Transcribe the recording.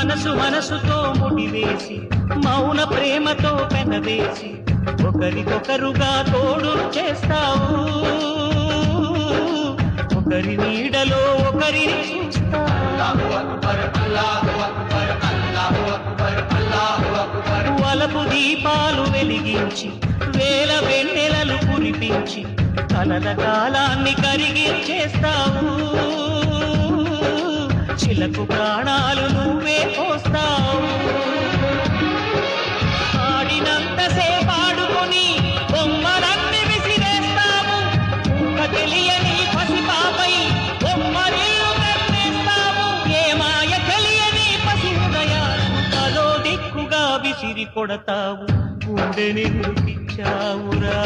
మనసు మనసుతో ముడివేసి మౌన ప్రేమతో పెనవేసి ఒకరికొకరుగా తోడు చేస్తావు ఒకరి నీడలో ఒకరిని వలపు దీపాలు వెలిగించి వేల వెన్నెలలు కురిపించి కలల కాలాన్ని కరిగించేస్తావు చిలకు ప్రాణాలు నువ్వే పోస్తావు ఆడినంతసేపు ఆడుకొని బొమ్మలన్నీ విసిరేస్తావు తెలియని పసిపాపై బొమ్మరిల్లు కట్టేస్తావు ఏ మాయ తెలియని పసి హృదయాలు తలో దిక్కుగా విసిరి కొడతావు గుండె నిలిపించావురా